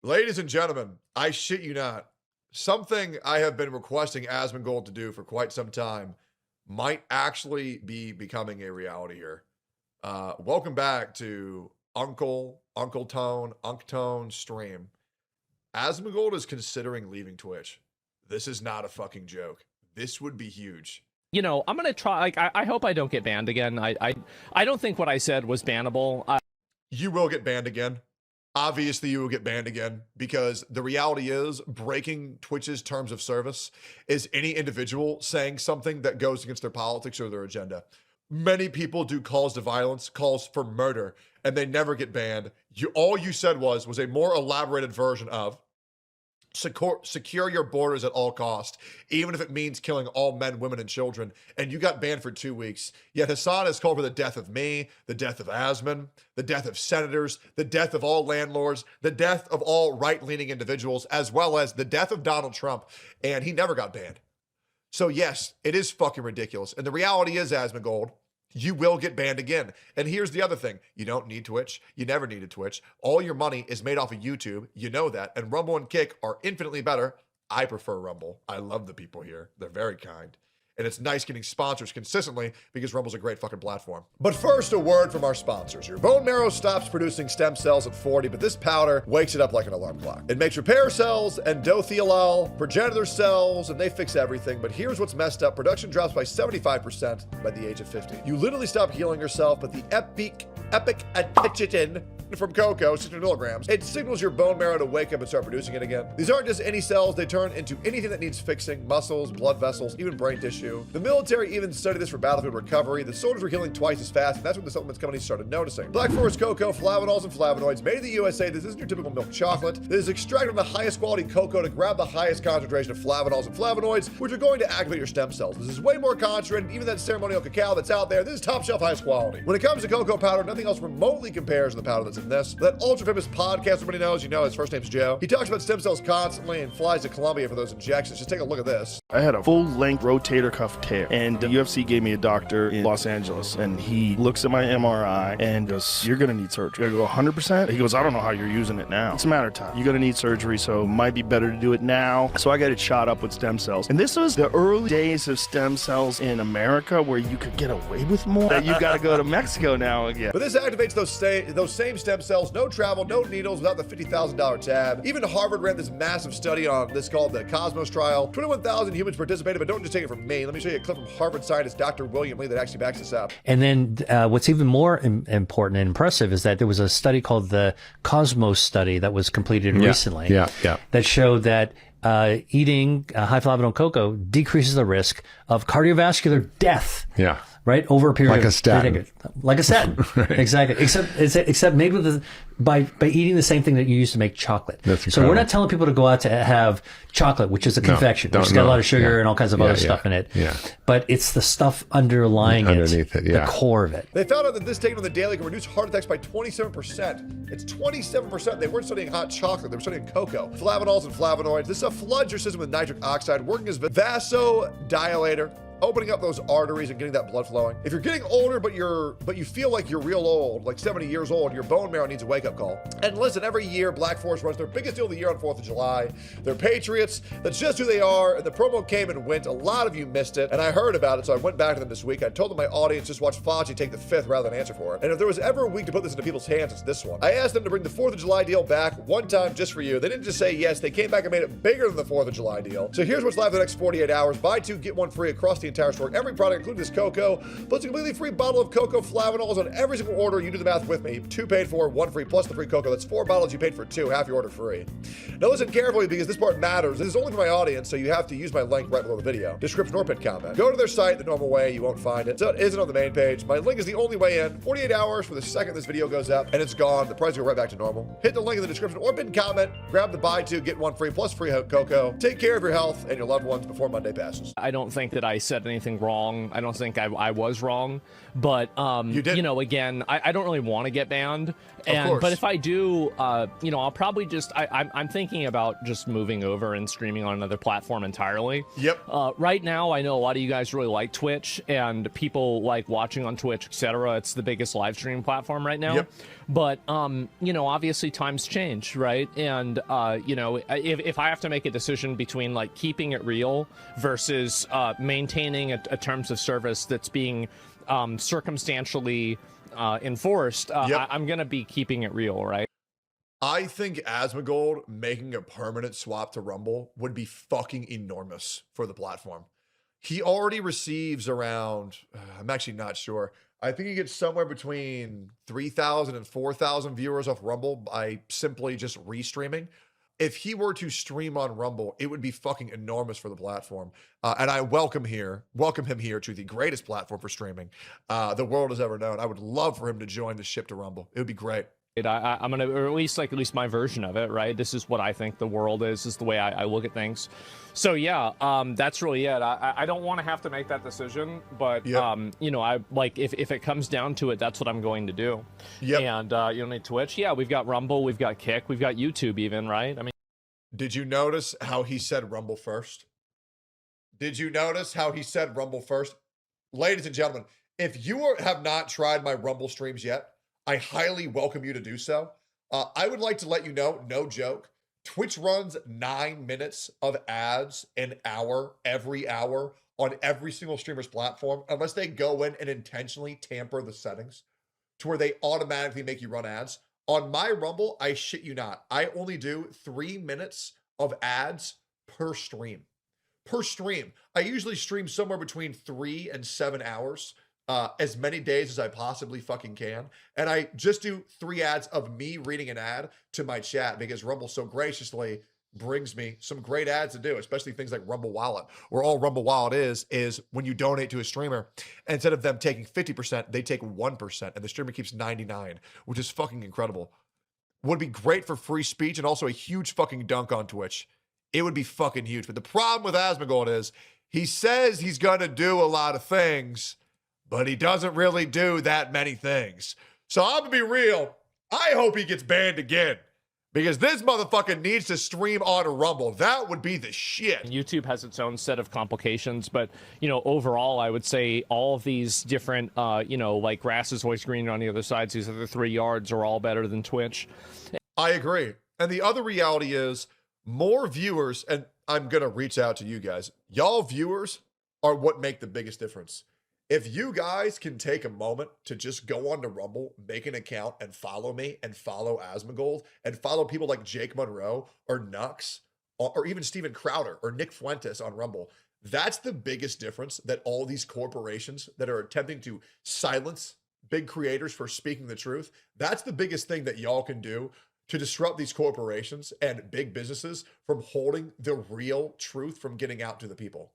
Ladies and gentlemen, I shit you not. Something I have been requesting Asmongold to do for quite some time might actually be becoming a reality here. Welcome back to Uncle Tone stream. Asmongold is considering leaving Twitch. This is not a fucking joke. This would be huge. You know, I'm gonna try. Like, I hope I don't get banned again. I don't think what I said was bannable. You will get banned again. Obviously, you will get banned again because the reality is breaking Twitch's terms of service is any individual saying something that goes against their politics or their agenda. Many people do calls to violence, calls for murder, and they never get banned. All you said was a more elaborated version of secure your borders at all cost, even if it means killing all men, women, and children. And you got banned for 2 weeks. Yet Hassan has called for the death of me, the death of Asmon, the death of senators, the death of all landlords, the death of all right-leaning individuals, as well as the death of Donald Trump. And he never got banned. So yes, it is fucking ridiculous. And the reality is, Asmongold, you will get banned again. And here's the other thing. You don't need Twitch. You never needed Twitch. All your money is made off of YouTube. You know that. And Rumble and Kick are infinitely better. I prefer Rumble. I love the people here. They're very kind. And it's nice getting sponsors consistently because Rumble's a great fucking platform. But first, a word from our sponsors. Your bone marrow stops producing stem cells at 40, but this powder wakes it up like an alarm clock. It makes repair cells, endothelial, progenitor cells, and they fix everything. But here's what's messed up. Production drops by 75% by the age of 50. You literally stop healing yourself, but the epic attention from cocoa, 600 milligrams, it signals your bone marrow to wake up and start producing it again. These aren't just any cells, they turn into anything that needs fixing: muscles, blood vessels, even brain tissue. The military even studied this for battlefield recovery. The soldiers were healing twice as fast, and that's when the supplements companies started noticing. Black forest cocoa, flavonols, and flavonoids, made in the USA. This isn't your typical milk chocolate. This is extracted from the highest quality cocoa to grab the highest concentration of flavonols and flavonoids, which are going to activate your stem cells. This is way more concentrated, even that ceremonial cacao that's out there. This is top shelf, highest quality. When it comes to cocoa powder, nothing else remotely compares to the powder that's in this. That ultra famous podcast everybody knows, you know, his first name's Joe. He talks about stem cells constantly and flies to Colombia for those injections. Just take a look at this. I had a full-length rotator cuff tear, and the UFC gave me a doctor in Los Angeles, and he looks at my MRI and goes, "You're gonna need surgery." I go, 100%? He goes, "I don't know how you're using it now. It's a matter of time. You're gonna need surgery, so it might be better to do it now." So I got it shot up with stem cells. And this was the early days of stem cells in America where you could get away with more. You gotta go to Mexico now again. But this activates those same stem cells, no travel, no needles, without the $50,000 tab. Even Harvard ran this massive study on this called the Cosmos trial. 21,000 humans participated, but don't just take it from me. Let me show you a clip from Harvard scientist Dr. William Lee that actually backs this up. And then what's even more important and impressive is that there was a study called the Cosmos study that was completed recently that showed that eating high flavanol cocoa decreases the risk of cardiovascular death. Yeah. Right, over a period like a statin. Like a statin. Right. Exactly. Except made with by eating the same thing that you use to make chocolate. That's incredible. So we're not telling people to go out to have chocolate, which is a confection. It's got a lot of sugar and all kinds of other stuff in it. Yeah. But it's the stuff underlying underneath it, the core of it. They found out that this taken on the daily can reduce heart attacks by 27%. It's 27%. They weren't studying hot chocolate. They were studying cocoa. Flavanols and flavonoids. This stuff floods your system with nitric oxide, working as a vasodilator, opening up those arteries and getting that blood flowing. If you're getting older, but you feel like you're real old, like 70 years old, your bone marrow needs a wake-up call. And listen, every year, Black Forest runs their biggest deal of the year on 4th of July. They're patriots. That's just who they are. And the promo came and went. A lot of you missed it, and I heard about it, so I went back to them this week. I told them my audience just watch Fauci take the 5th rather than answer for it. And if there was ever a week to put this into people's hands, it's this one. I asked them to bring the 4th of July deal back one time just for you. They didn't just say yes. They came back and made it bigger than the 4th of July deal. So here's what's live for the next 48 hours. Buy 2, get 1 free across the entire store. Every product, including this cocoa, plus a completely free bottle of cocoa flavonols on every single order. You do the math with me. 2 paid for, 1 free, plus the free cocoa. That's 4 bottles you paid for 2, half your order free. Now listen carefully because this part matters. This is only for my audience, so you have to use my link right below the video. Description or pinned comment. Go to their site the normal way. You won't find it. So it isn't on the main page. My link is the only way in. 48 hours for the second this video goes up, and it's gone. The price will go right back to normal. Hit the link in the description or pinned comment. Grab the buy 2, get 1 free, plus free cocoa. Take care of your health and your loved ones before Monday passes. I don't think that I said said anything wrong. I don't think I was wrong, but You did. you know, again, I don't really want to get banned, course. but if I do, you know, I'll probably just I'm thinking about just moving over and streaming on another platform entirely. Yep. Right now, I know a lot of you guys really like Twitch, and people like watching on Twitch, etc. It's the biggest live stream platform right now. Yep. But you know, obviously times change, right? And you know, if I have to make a decision between like keeping it real versus maintaining a terms of service that's being circumstantially enforced, Yep. I'm gonna be keeping it real, right? I think Asmongold making a permanent swap to Rumble would be fucking enormous for the platform. He already receives around, I'm actually not sure. I think he gets somewhere between 3,000 and 4,000 viewers off Rumble by simply just restreaming. If he were to stream on Rumble, it would be fucking enormous for the platform. And I welcome him here to the greatest platform for streaming the world has ever known. I would love for him to join the ship to Rumble. It would be great. I'm gonna, or at least my version of it, right? This is what I think the world is the way I look at things. So yeah, that's really it. I don't want to have to make that decision, but Yep. you know, I like if it comes down to it, that's what I'm going to do. Yep. And you know, Twitch, yeah, we've got Rumble, we've got Kick, we've got YouTube, even, right? I mean, Did you notice how he said Rumble first? Did you notice how he said Rumble first? Ladies and gentlemen, if you have not tried my Rumble streams yet, I highly welcome you to do so. I would like to let you know, no joke, Twitch runs 9 minutes of ads an hour, every hour, on every single streamer's platform, unless they go in and intentionally tamper the settings to where they automatically make you run ads. On my Rumble, I shit you not, I only do 3 minutes of ads per stream. Per stream. I usually stream somewhere between 3 and 7 hours. As many days as I possibly fucking can. And I just do 3 ads of me reading an ad to my chat because Rumble so graciously brings me some great ads to do, especially things like Rumble Wallet, where all Rumble Wallet is when you donate to a streamer, instead of them taking 50%, they take 1%, and the streamer keeps 99, which is fucking incredible. Would be great for free speech and also a huge fucking dunk on Twitch. It would be fucking huge. But the problem with Asmongold is he says he's gonna do a lot of things, but he doesn't really do that many things. So I'm gonna be real. I hope he gets banned again because this motherfucker needs to stream on Rumble. That would be the shit. YouTube has its own set of complications, but you know, overall, I would say all of these different, you know, like grass is always greener on the other side. These other 3 yards are all better than Twitch. I agree. And the other reality is more viewers, and I'm gonna reach out to you guys. Y'all viewers are what make the biggest difference. If you guys can take a moment to just go on to Rumble, make an account, and follow me, and follow Asmongold, and follow people like Jake Monroe, or Nux, or even Steven Crowder, or Nick Fuentes on Rumble, that's the biggest difference that all these corporations that are attempting to silence big creators for speaking the truth, that's the biggest thing that y'all can do to disrupt these corporations and big businesses from holding the real truth from getting out to the people.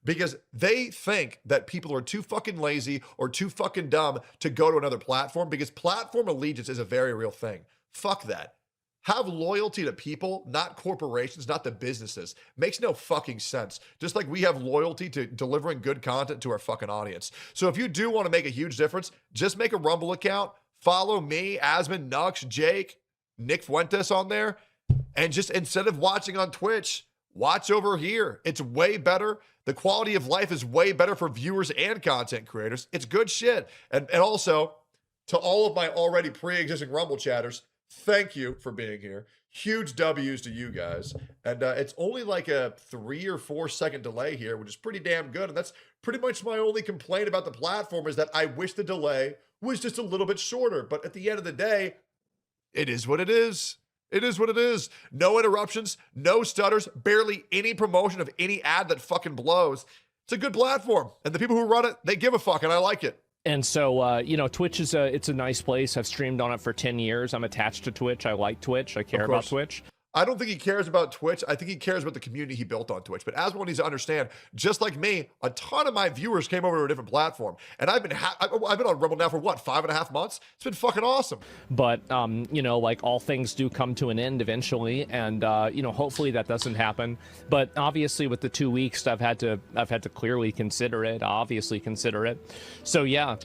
Because they think that people are too fucking lazy or too fucking dumb to go to another platform, because platform allegiance is a very real thing. Fuck that. Have loyalty to people, not corporations, not the businesses. Makes no fucking sense. Just like we have loyalty to delivering good content to our fucking audience. So if you do want to make a huge difference, just make a Rumble account, follow me, Asmon, Nux, Jake, Nick Fuentes on there, and just instead of watching on Twitch, watch over here. It's way better. The quality of life is way better for viewers and content creators. It's good shit. And also, to all of my already pre-existing Rumble chatters, thank you for being here. Huge W's to you guys. And it's only like a 3 or 4 second delay here, which is pretty damn good. And that's pretty much my only complaint about the platform, is that I wish the delay was just a little bit shorter. But at the end of the day, it is what it is. It is what it is. No interruptions, no stutters, barely any promotion of any ad that fucking blows. It's a good platform. And the people who run it, they give a fuck, and I like it. And so, you know, Twitch it's a nice place. I've streamed on it for 10 years. I'm attached to Twitch. I like Twitch. I care about Twitch. I don't think he cares about Twitch. I think he cares about the community he built on Twitch. But Asmongold needs to understand, just like me, a ton of my viewers came over to a different platform. And I've been on Rumble now for what, 5.5 months? It's been fucking awesome. But, you know, like all things do come to an end eventually. And, you know, hopefully that doesn't happen. But obviously with the 2 weeks, I've had to clearly consider it, So yeah.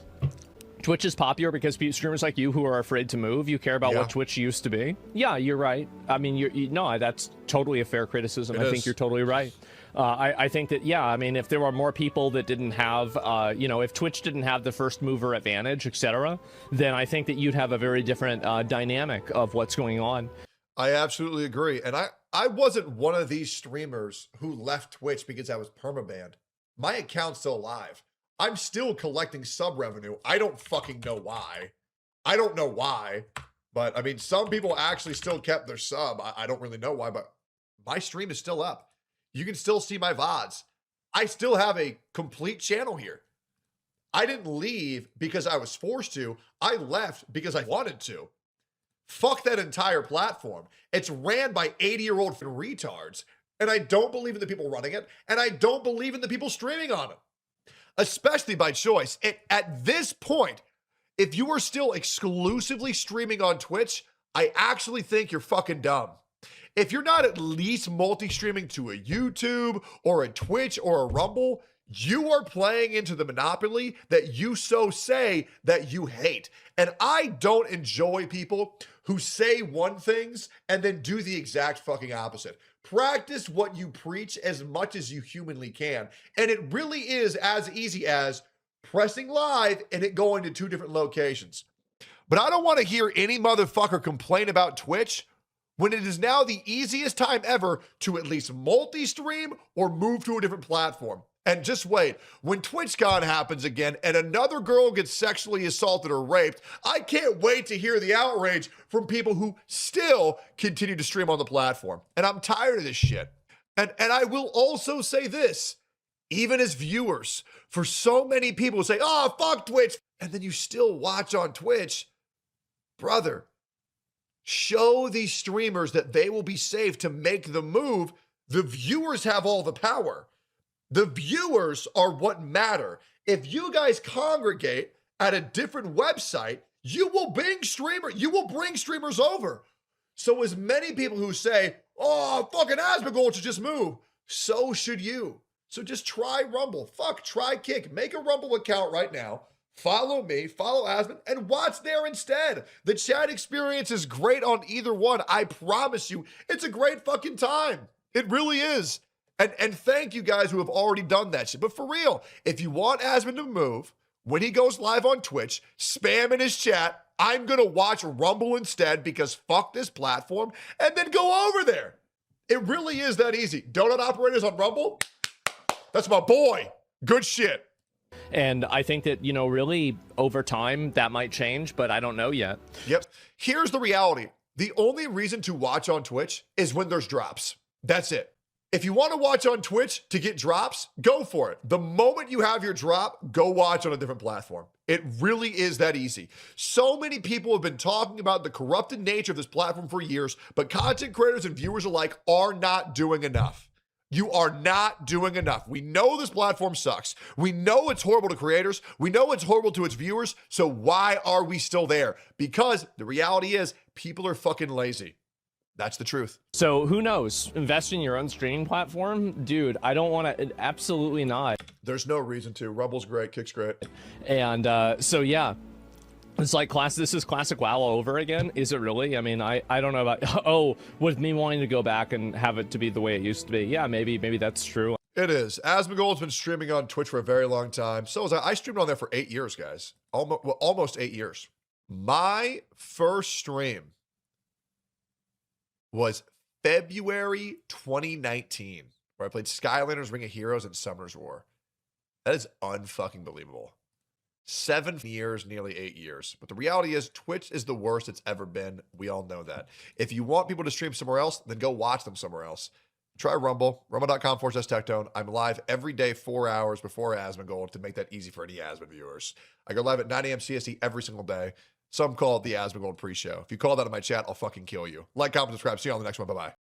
Twitch is popular because streamers like you who are afraid to move, you care about what Twitch used to be. Yeah, you're right. I mean, no, that's totally a fair criticism. I think you're totally right. I think that, yeah, I mean, if there were more people that didn't have, you know, if Twitch didn't have the first mover advantage, etc., then I think that you'd have a very different dynamic of what's going on. I absolutely agree. And I wasn't one of these streamers who left Twitch because I was permabanned. My account's still alive. I'm still collecting sub revenue. I don't fucking know why. I don't know why. But I mean, some people actually still kept their sub. I don't really know why, but my stream is still up. You can still see my VODs. I still have a complete channel here. I didn't leave because I was forced to. I left because I wanted to. Fuck that entire platform. It's ran by 80-year-old retards. And I don't believe in the people running it. And I don't believe in the people streaming on it. Especially by choice. At this point, if you are still exclusively streaming on Twitch, I actually think you're fucking dumb. If you're not at least multi-streaming to a YouTube or a Twitch or a Rumble, you are playing into the monopoly that you so say that you hate. And I don't enjoy people who say one things and then do the exact fucking opposite. Practice what you preach as much as you humanly can. And it really is as easy as pressing live and it going to 2 different locations. But I don't want to hear any motherfucker complain about Twitch when it is now the easiest time ever to at least multi-stream or move to a different platform. And just wait, when TwitchCon happens again and another girl gets sexually assaulted or raped, I can't wait to hear the outrage from people who still continue to stream on the platform. And I'm tired of this shit. And I will also say this, even as viewers, for so many people who say, oh, fuck Twitch, and then you still watch on Twitch, brother, show these streamers that they will be safe to make the move. The viewers have all the power. The viewers are what matter. If you guys congregate at a different website, you will bring streamers over. So as many people who say, oh, fucking Asmongold should just move, so should you. So just try Rumble. Fuck, try Kick. Make a Rumble account right now. Follow me, follow Asmon, and watch there instead. The chat experience is great on either one. I promise you, it's a great fucking time. It really is. And thank you guys who have already done that shit. But for real, if you want Asmon to move, when he goes live on Twitch, spam in his chat, I'm going to watch Rumble instead because fuck this platform, and then go over there. It really is that easy. Donut operators on Rumble, that's my boy. Good shit. And I think that, you know, really over time that might change, but I don't know yet. Yep. Here's the reality. The only reason to watch on Twitch is when there's drops. That's it. If you want to watch on Twitch to get drops, go for it. The moment you have your drop, go watch on a different platform. It really is that easy. So many people have been talking about the corrupted nature of this platform for years, but content creators and viewers alike are not doing enough. You are not doing enough. We know this platform sucks. We know it's horrible to creators. We know it's horrible to its viewers. So why are we still there? Because the reality is people are fucking lazy. That's the truth. So who knows? Invest in your own streaming platform? Dude, I don't want to, absolutely not. There's no reason to. Rumble's great, Kick's great. And so yeah, it's like this is classic WoW all over again. Is it really? I mean, I don't know about, with me wanting to go back and have it to be the way it used to be. Yeah, maybe that's true. It is. Asmongold's been streaming on Twitch for a very long time. So was I. I streamed on there for 8 years, guys. Almost 8 years. My first stream was February 2019, where I played Skylanders, Ring of Heroes, and Summoner's War. That is unfucking believable. 7 years, nearly 8 years. But the reality is, Twitch is the worst it's ever been. We all know that. If you want people to stream somewhere else, then go watch them somewhere else. Try Rumble, rumble.com/Tectone. I'm live every day 4 hours before Asmongold to make that easy for any Asmon viewers. I go live at 9 a.m. CST every single day. Some call it the Asmongold pre-show. If you call that in my chat, I'll fucking kill you. Like, comment, subscribe. See you on the next one. Bye-bye.